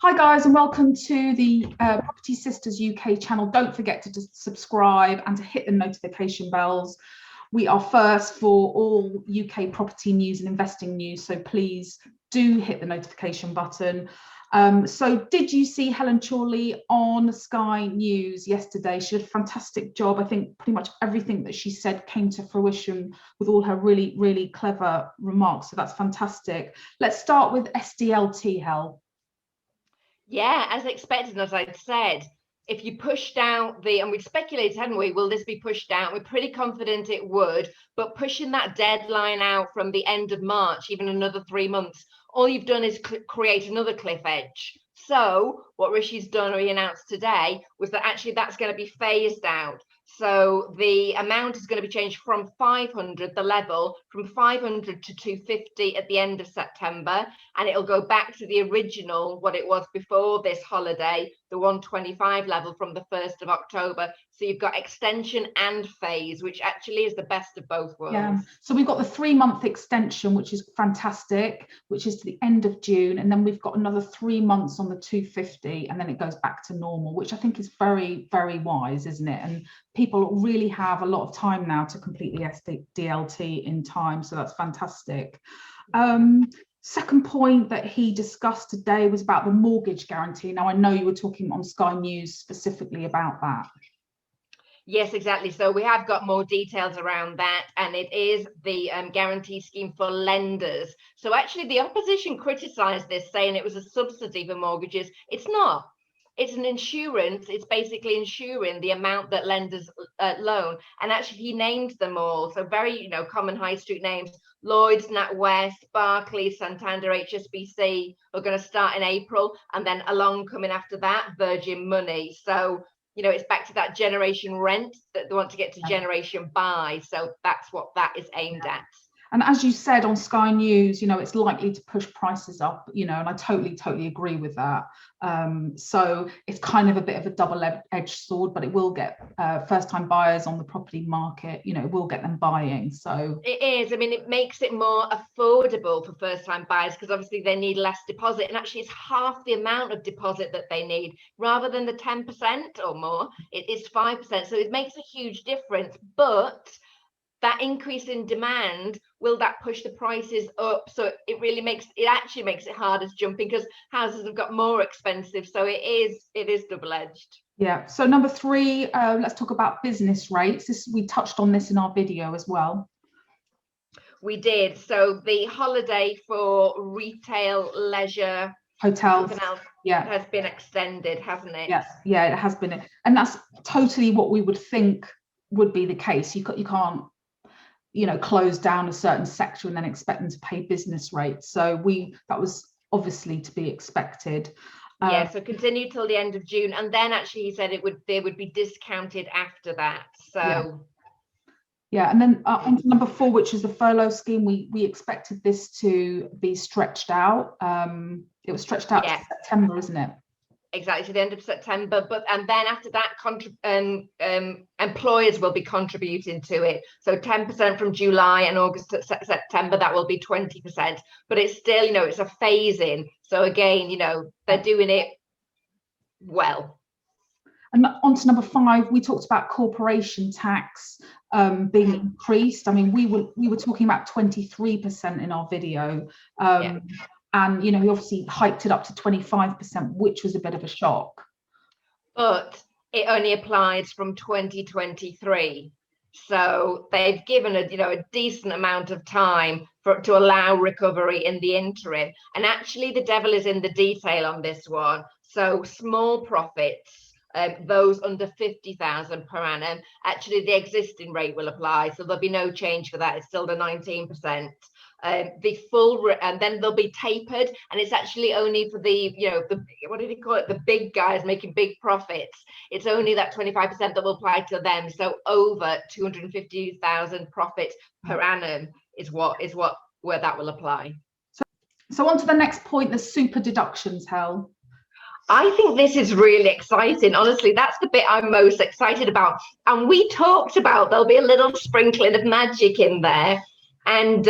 Hi guys, and welcome to the Property Sisters UK channel. Don't forget to subscribe and to hit the notification bells. We are first for all UK property news and investing news, so please do hit the notification button. So did you see Helen Chorley on Sky News yesterday? She did a fantastic job. I think pretty much everything that she said came to fruition with all her really, really clever remarks. So that's fantastic. Let's start with SDLT, Hel. Yeah, as expected, and as I'd said, if you pushed out and we'd speculated, hadn't we, will this be pushed out? We're pretty confident it would, but pushing that deadline out from the end of March, even another 3 months, all you've done is create another cliff edge. So what Rishi's done, or he announced today, was that actually that's going to be phased out. So the amount is going to be changed from 500, the level, from 500 to 250 at the end of September. And it'll go back to the original, what it was before this holiday, the 125 level from the 1st of October. So you've got extension and phase, which actually is the best of both worlds. Yeah. So we've got the 3-month extension, which is fantastic, which is to the end of June. And then we've got another 3 months on the 250, and then it goes back to normal, which I think is very, very wise, isn't it? And people really have a lot of time now to complete the SDLT in time. So that's fantastic. Second point that he discussed today was about the mortgage guarantee. Now, I know you were talking on Sky News specifically about that. Yes, exactly. So we have got more details around that, and it is the guarantee scheme for lenders. So actually the opposition criticised this, saying it was a subsidy for mortgages. It's not. It's an insurance. It's basically insuring the amount that lenders loan. And actually he named them all. So very, common high street names. Lloyds, NatWest, Barclays, Santander, HSBC are going to start in April. And then along coming after that, Virgin Money. So it's back to that generation rent that they want to get to generation buy. So that's what that is aimed at. And as you said on Sky News, it's likely to push prices up, and I totally agree with that. So it's kind of a bit of a double-edged sword, but it will get first-time buyers on the property market, it will get them buying. So it is. I mean, it makes it more affordable for first-time buyers because obviously they need less deposit. And actually, it's half the amount of deposit that they need rather than the 10% or more. It is 5%. So it makes a huge difference. But that increase in demand, will that push the prices up? So it actually makes it harder to jump in because houses have got more expensive. So it is double-edged. Yeah. So number 3, let's talk about business rates. We touched on this in our video as well. We did. So the holiday for retail, leisure, hotels, has been extended, hasn't it? Yes. Yeah, it has been. And that's totally what we would think would be the case. You can't close down a certain sector and then expect them to pay business rates. So that was obviously to be expected. So continue till the end of June, and then actually he said they would be discounted after that. So and then on to number 4, which is the furlough scheme. We expected this to be stretched out. It was stretched out to September, isn't it? Exactly, to the end of September, and then after that, employers will be contributing to it. So 10% from July and August to September, that will be 20%. But it's still, it's a phase-in. So again, they're doing it well. And on to number 5, we talked about corporation tax being increased. I mean, we were talking about 23% in our video. And, he obviously hyped it up to 25%, which was a bit of a shock. But it only applies from 2023. So they've given a decent amount of time to allow recovery in the interim. And actually, the devil is in the detail on this one. So small profits, those under 50,000 per annum, actually the existing rate will apply. So there'll be no change for that. It's still the 19%. The full, and then they'll be tapered, and it's actually only for the what did he call it, the big guys making big profits. It's only that 25% that will apply to them. So over 250,000 profits per annum is where that will apply. So on to the next point, the super deductions, Hel. I think this is really exciting. Honestly, that's the bit I'm most excited about. And we talked about there'll be a little sprinkling of magic in there. And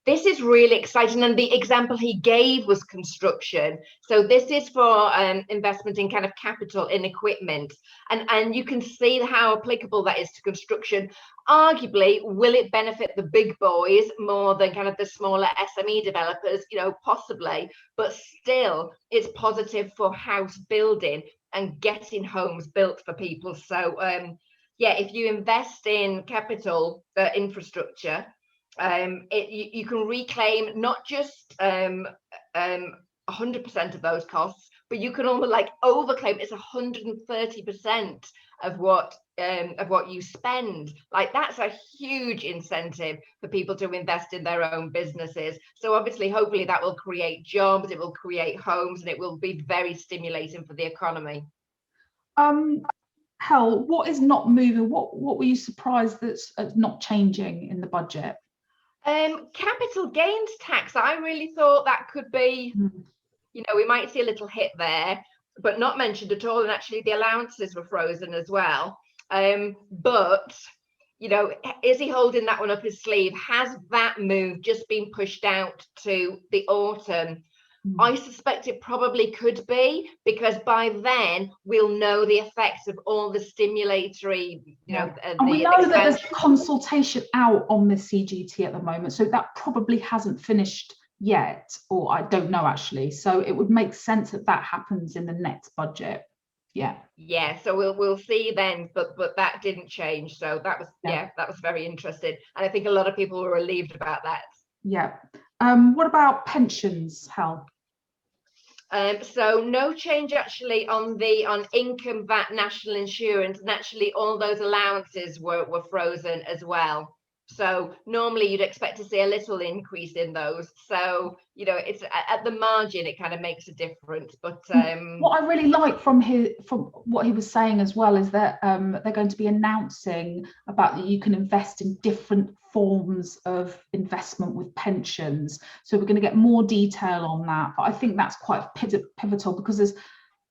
this is really exciting, and the example he gave was construction. So this is for investment in kind of capital in equipment, and you can see how applicable that is to construction. Arguably, will it benefit the big boys more than kind of the smaller SME developers? You know, possibly, but still, it's positive for house building and getting homes built for people. So yeah, if you invest in capital infrastructure, you can reclaim not just 100% of those costs, but you can almost like overclaim. It's 130% of what you spend. Like, that's a huge incentive for people to invest in their own businesses. So obviously, hopefully that will create jobs, it will create homes, and it will be very stimulating for the economy. Hel, what is not moving? What were you surprised that's not changing in the budget? Capital gains tax. I really thought that could be, you know, we might see a little hit there, but not mentioned at all. And actually the allowances were frozen as well. But, you know, is he holding that one up his sleeve? Has that move just been pushed out to the autumn? I suspect it probably could be, because by then we'll know the effects of all the stimulatory, you know, and we know that there's consultation out on the CGT at the moment, so that probably hasn't finished yet, or I don't know actually. So it would make sense that that happens in the next budget. Yeah. So we'll see then, but that didn't change. So that was that was very interesting, and I think a lot of people were relieved about that. Yeah. What about pensions, Hel? So no change actually on income, VAT, national insurance, and actually all those allowances were frozen as well. So normally you'd expect to see a little increase in those. So, you know, it's at the margin, it kind of makes a difference. But what I really like from what he was saying as well is that they're going to be announcing about that you can invest in different forms of investment with pensions. So we're going to get more detail on that. But I think that's quite pivotal, because there's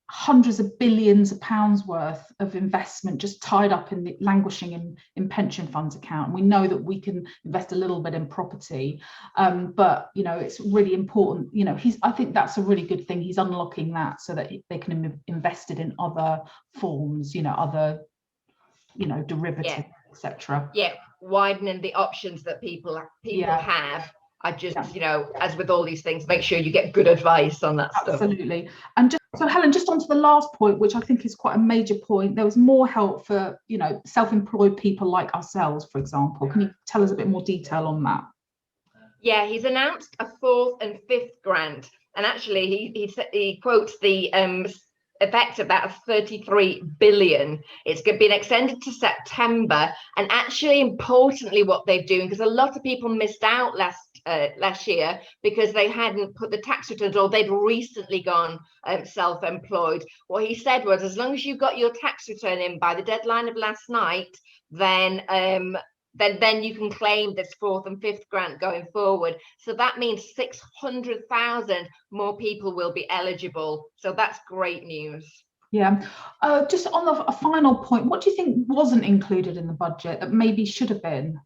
hundreds of billions of pounds worth of investment just tied up in the languishing in pension funds account. And we know that we can invest a little bit in property, but you know, it's really important. You know, I think that's a really good thing. He's unlocking that so that they can invest it in other forms, you know, other, you know, derivatives, etc. Yeah, widening the options that people have. I just, you know, as with all these things, make sure you get good advice on that stuff. Absolutely. And so Helen, just on to the last point, which I think is quite a major point. There was more help for, you know, self-employed people like ourselves, for example. Can you tell us a bit more detail on that? Yeah, he's announced a 4th and 5th grant, and actually he quotes the effect of that of 33 billion. It's been extended to September, and actually importantly what they're doing, because a lot of people missed out last year because they hadn't put the tax returns, or they'd recently gone self-employed. What he said was, as long as you got your tax return in by the deadline of last night, then you can claim this 4th and 5th grant going forward. So that means 600,000 more people will be eligible. So that's great news. Yeah. Just on a final point, what do you think wasn't included in the budget that maybe should have been?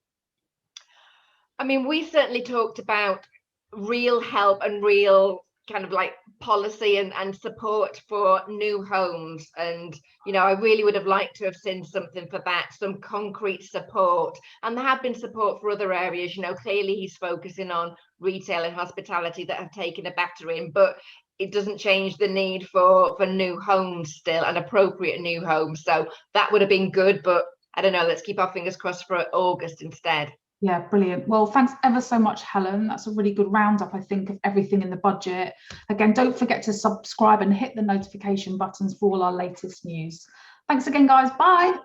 I mean, we certainly talked about real help and real kind of like policy and support for new homes. And, you know, I really would have liked to have seen something for that, some concrete support. And there have been support for other areas. You know, clearly he's focusing on retail and hospitality that have taken a battering, but it doesn't change the need for new homes still, and appropriate new homes. So that would have been good, but I don't know, let's keep our fingers crossed for August instead. Yeah, brilliant. Well, thanks ever so much, Helen. That's a really good roundup, I think, of everything in the budget. Again, don't forget to subscribe and hit the notification buttons for all our latest news. Thanks again, guys. Bye.